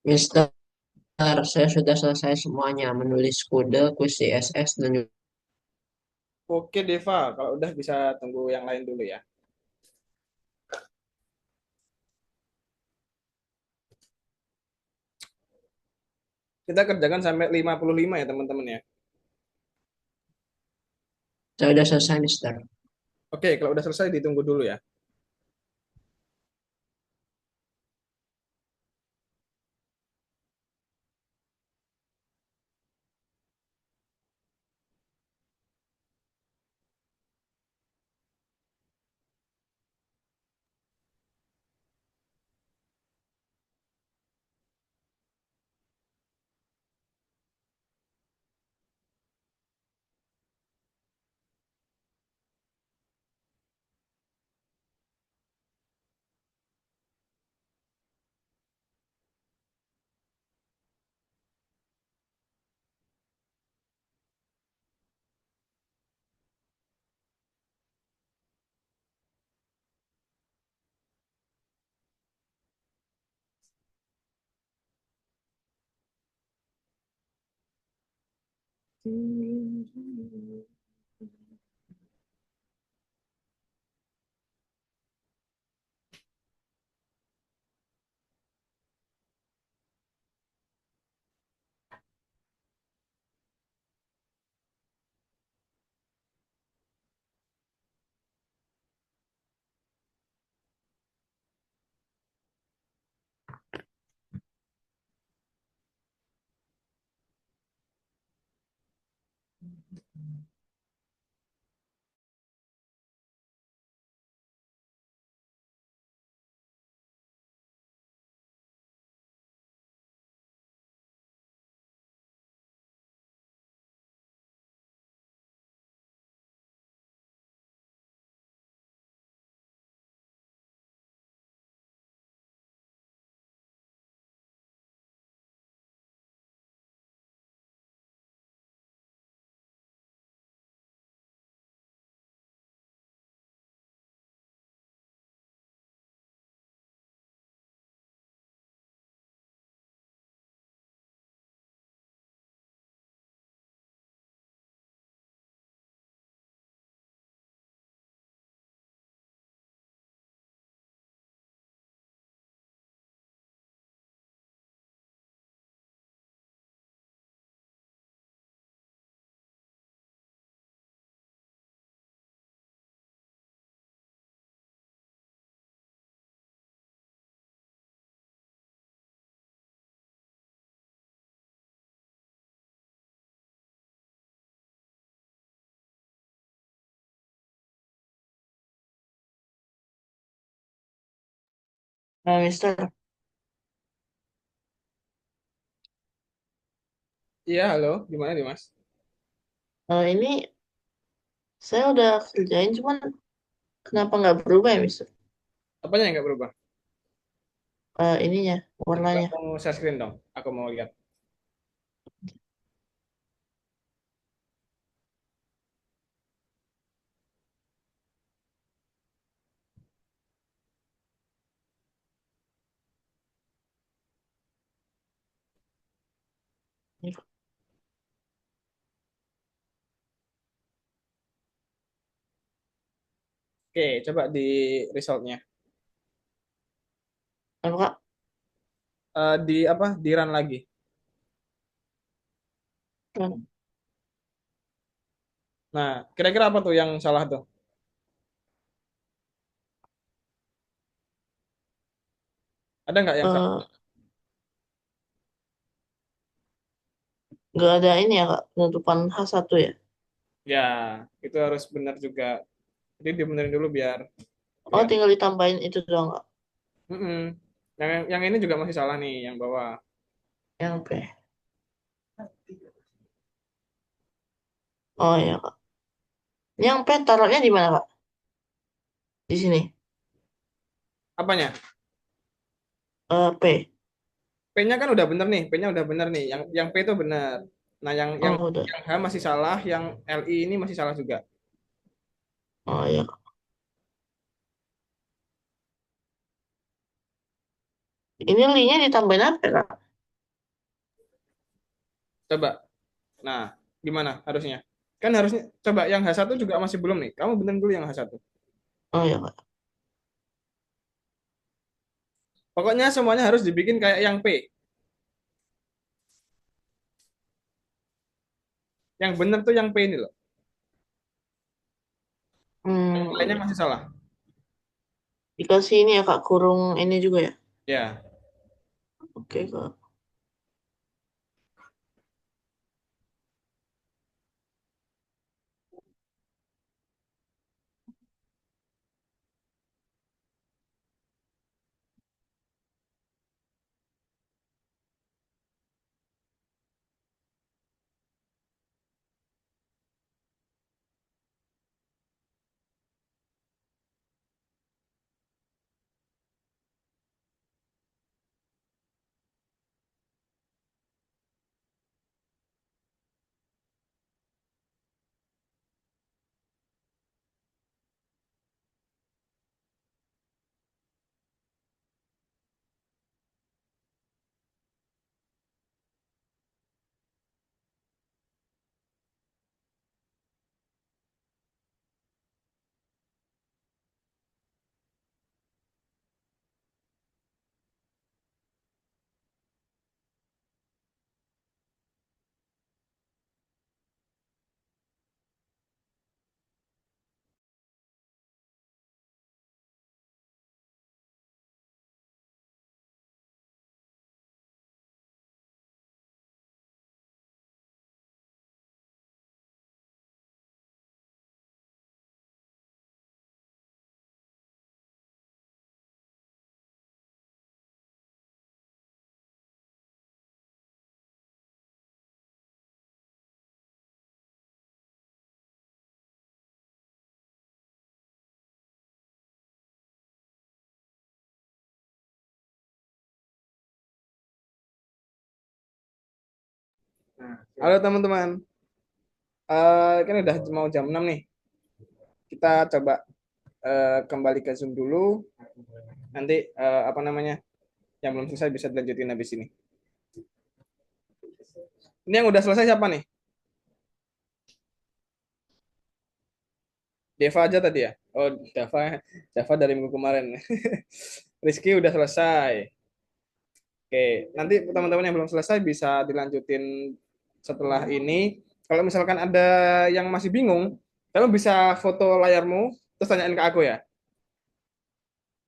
Mister, saya sudah selesai semuanya menulis kode, kuis CSS, dan juga Oke, Deva, kalau udah bisa tunggu yang lain dulu ya. Kita kerjakan sampai 55 ya, teman-teman ya. saya sudah selesai, Mister. Oke, kalau udah selesai ditunggu dulu ya. Nah, Mister, Iya, halo. Gimana, Dimas? ini saya udah kerjain, cuman kenapa nggak berubah ya, Mister? Apanya yang nggak berubah? Ininya, Coba warnanya. kamu share screen dong. Aku mau lihat. Oke, coba di resultnya. Apa, Kak? Di apa? Di run lagi. Kan. Nah, kira-kira apa tuh yang salah tuh? Ada nggak yang salah? Eh, nggak ada ini ya, Kak, penutupan H1 ya? Ya, itu harus benar juga. Jadi dibenerin dulu biar Oh, kelihatan. tinggal ditambahin itu doang, Kak. Mm-mm. Yang ini juga masih salah nih, yang bawah. Yang P. Oh ya, Kak. Ini yang P taruhnya di mana, Kak? Di sini. Apanya? P. P-nya kan udah bener nih, P-nya udah bener nih. Yang P itu bener. Nah, Oh, udah. yang H masih salah, yang LI ini masih salah juga. Oh ya, Kak. Ini li-nya ditambahin apa, ya, Kak? Coba. Nah, gimana harusnya? Kan harusnya coba yang H1 juga masih belum nih. Kamu benerin dulu yang H1. Oh ya, Kak. Pokoknya semuanya harus dibikin kayak yang P. Yang bener tuh yang P ini loh. Yang lainnya Ini masih salah. dikasih ini ya, Kak, kurung ini juga ya. Ya. Oke, Kak. Halo teman-teman. Kan udah mau jam 6 nih. Kita coba kembali ke Zoom dulu. Nanti apa namanya? Yang belum selesai bisa dilanjutin habis ini. Ini yang udah selesai siapa nih? Deva aja tadi ya? Oh, Dava dari minggu kemarin. Rizky udah selesai. Oke, nanti teman-teman yang belum selesai bisa dilanjutin setelah ini. Kalau misalkan ada yang masih bingung, kamu bisa foto layarmu, terus tanyain ke aku ya.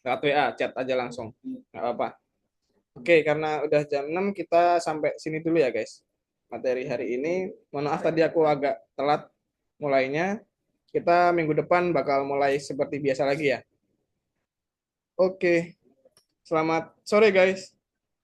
Lewat WA, chat aja langsung. Nggak apa-apa. Oke, karena udah jam 6, kita sampai sini dulu ya guys. Materi hari ini. Mohon maaf tadi aku agak telat mulainya. Kita minggu depan bakal mulai seperti biasa lagi ya. Oke, selamat sore guys.